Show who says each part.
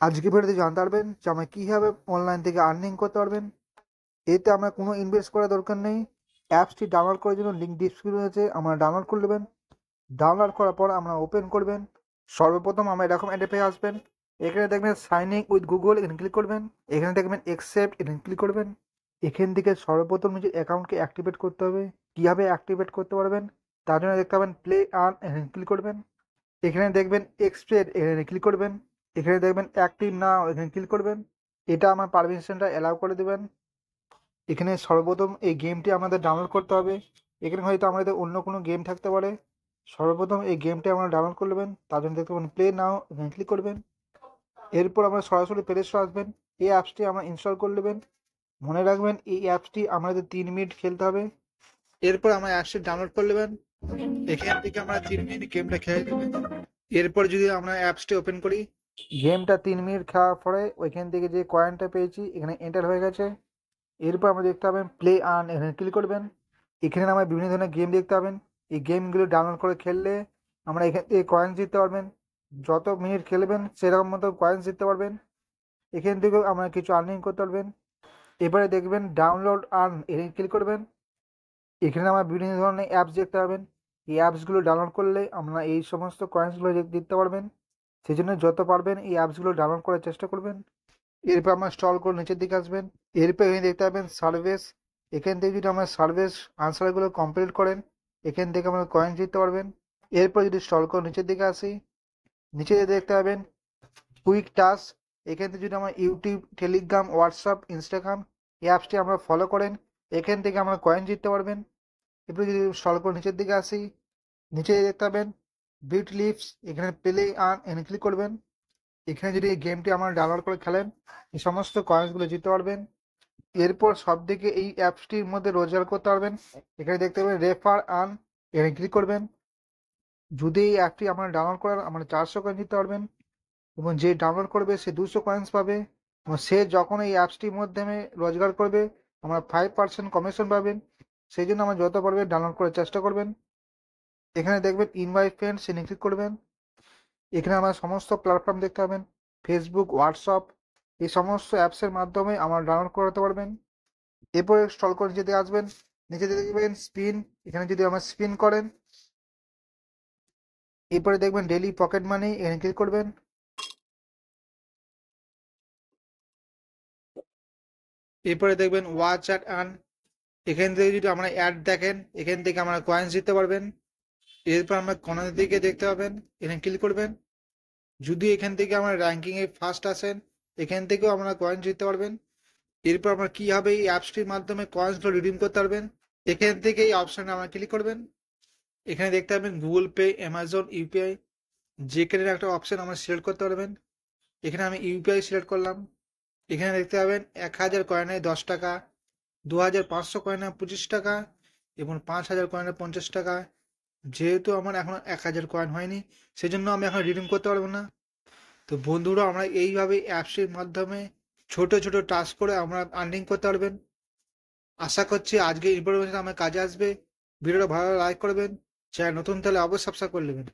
Speaker 1: আজকে ভিডিওতে জানতে পারবেন যে আমরা কীভাবে অনলাইন থেকে আর্নিং করতে পারবেন। এতে আমরা কোনো ইনভেস্ট করার দরকার নেই। অ্যাপসটি ডাউনলোড করার জন্য লিঙ্ক ডিসক্রিপশনে আছে, আমরা ডাউনলোড করে নেবেন। ডাউনলোড করার পর আমরা ওপেন করবেন। সর্বপ্রথম আমরা এরকম পেয়ে আসবেন। এখানে দেখবেন সাইন ইন উইথ গুগল, এখানে ক্লিক করবেন। এখানে দেখবেন অ্যাকসেপ্ট, এখানে ক্লিক করবেন। এখান থেকে সর্বপ্রথম নিজের অ্যাকাউন্টকে অ্যাক্টিভেট করতে হবে। কীভাবে অ্যাক্টিভেট করতে পারবেন তার জন্য দেখতে পাবেন প্লে আর্ন, এখানে ক্লিক করবেন। এখানে দেখবেন এক্সট্রেড, এখানে ক্লিক করবেন। এখানে দেখবেন অ্যাক্টিভ নাও, এখানে ক্লিক করবেন। এটা আমার পারমিশনটা অ্যালাউ করে দেবেন। এখানে সর্বপ্রথম এই গেমটি আমাদের ডাউনলোড করতে হবে। এখানে হয়তো আমাদের অন্য কোনো গেম থাকতে পারে। সর্বপ্রথম এই গেমটি আমরা ডাউনলোড করে নেবেন। তার জন্য দেখতে পাবেন প্লে নাও, এখানে ক্লিক করবেন। এরপর আমরা সরাসরি প্লে স্টোরে আসবেন। এই অ্যাপসটি আমরা ইনস্টল করে নেবেন। মনে রাখবেন এই অ্যাপসটি আমাদের 3 মিনিট খেলতে হবে। এরপর আমরা অ্যাপসটি ডাউনলোড করে নেবেন। এখান থেকে আমরা 3 মিনিট গেমটা খেলে দেবেন। এরপর যদি আমরা অ্যাপসটি ওপেন করি, গেমটা 3 মিনিট খেলার পরে ওইখান থেকে যে কয়েনটা পেয়েছি এখানে এন্টার হয়ে গেছে। এরপর আমরা দেখতে পাবেন প্লে আর্ন, এখানে ক্লিক করবেন। এখানে আমরা বিভিন্ন ধরনের গেম দেখতে পাবেন। এই গেমগুলো ডাউনলোড করে খেললে আমরা এখান থেকে কয়েন জিততে পারবেন। যত মিনিট খেলবেন সেরকম মতো কয়েন জিততে পারবেন। এখান থেকেও আমরা কিছু আর্নিং করতে পারবেন। এবারে দেখবেন ডাউনলোড আর্ন, এখানে ক্লিক করবেন। এখানে আমরা বিভিন্ন ধরনের অ্যাপস দেখতে পাবেন। এই অ্যাপসগুলো ডাউনলোড করলে আমরা এই সমস্ত কয়েন্সগুলো দিতে পারবেন। সেই জন্য যত পারবেন এই অ্যাপসগুলো ডাউনলোড করার চেষ্টা করবেন। এরপর আমরা স্ক্রল করে নিচের দিকে আসবেন। এরপর এখানে দেখতে পাবেন সার্ভিস। এখান থেকে যদি আমরা সার্ভিস আনসারগুলো কমপ্লিট করেন এখান থেকে আমরা কয়েন জিততে পারবেন। এরপর যদি স্ক্রল করে নিচের দিকে আসি, নিচে দেখতে পাবেন কুইক টাস্ক। এখান থেকে যদি আমরা ইউটিউব, টেলিগ্রাম, হোয়াটসঅ্যাপ, ইনস্টাগ্রাম এই অ্যাপসটি আমরা ফলো করেন এখান থেকে আমরা কয়েন জিততে পারবেন। এরপর যদি স্ক্রল করে নিচের দিকে আসি, নিচে দেখতে পাবেন বিট লিপস, এখানে প্লে আর্ন, এখানে ক্লিক করবেন। এখানে যদি এই গেমটি আমরা ডাউনলোড করে খেলেন এই সমস্ত কয়েন্সগুলো জিততে পারবেন। এরপর সব থেকে এই অ্যাপসটির মধ্যে রোজগার করতে পারবেন। এখানে দেখতে পাবেন রেফার আর্ন, এখানে ক্লিক করবেন। যদি এই অ্যাপটি আমরা ডাউনলোড করেন আমরা 400 কয়েন জিততে পারবেন এবং যে ডাউনলোড করবে সে 200 কয়েন্স পাবে এবং সে যখন এই অ্যাপসটির মাধ্যমে রোজগার করবে আমরা 5% কমিশন পাবেন। সেই জন্য আমরা যত পারবে ডাউনলোড করার চেষ্টা করবেন। এখানে দেখবেন ইনভাইট ফ্রেন্ডস, এখানে ক্লিক করবেন। এখানে আমরা সমস্ত প্ল্যাটফর্ম দেখতে পাবেন, ফেসবুক, হোয়াটসঅ্যাপ এই সমস্ত অ্যাপসের মাধ্যমে আমরা ডাউনলোড করাতে পারবেন। এরপরে স্ক্রল করে নিচে দিকে আসবেন। নিচে দিকে দেখবেন স্পিন, এখানে যদি আমরা স্পিন করেন এরপরে দেখবেন ডেইলি পকেট মানি, এখানে ক্লিক করবেন। এরপরে দেখবেন ওয়াচ অ্যাড আর্ন, এখান থেকে যদি আমরা অ্যাড দেখেন এখান থেকে আমরা কয়েন্স দিতে পারবেন। এরপর আমরা কোনার দিকে দেখতে পাবেন, এখানে ক্লিক করবেন। যদি এখান থেকে আমরা র্যাঙ্কিংয়ে ফার্স্ট আসেন এখান থেকেও আমরা কয়েন জিততে পারবেন। এরপর আমরা কীভাবে এই অ্যাপসটির মাধ্যমে কয়েন্সগুলো রিডিম করতে পারবেন এখান থেকে এই অপশানে আমরা ক্লিক করবেন। এখানে দেখতে পাবেন গুগল পে, অ্যামাজন, ইউপিআই যে কোনো একটা অপশান আমরা সিলেক্ট করতে পারবেন। এখানে আমি ইউপিআই সিলেক্ট করলাম। এখানে দেখতে পাবেন 1000 কয়েনে 10 টাকা, 2500 কয়েনে 25 টাকা এবং 5000 কয়েনে 50 টাকা। যেহেতু আমার এখন 1000 কয়েন হয়নি সেজন্য আমি এখন রিডিম করতে পারবো না। তো বন্ধুরা আমরা এইভাবে অ্যাপসের মাধ্যমে ছোট ছোট টাস্ক করে আমরা আর্নিং করতে পারবেন। আশা করছি আজকে ইনফরমেশন আমার কাজে আসবে। ভিডিওটা ভালো লাইক করবেন, চ্যানেল নতুন তাহলে অবশ্যই সাবস্ক্রাইব করে নেবেন।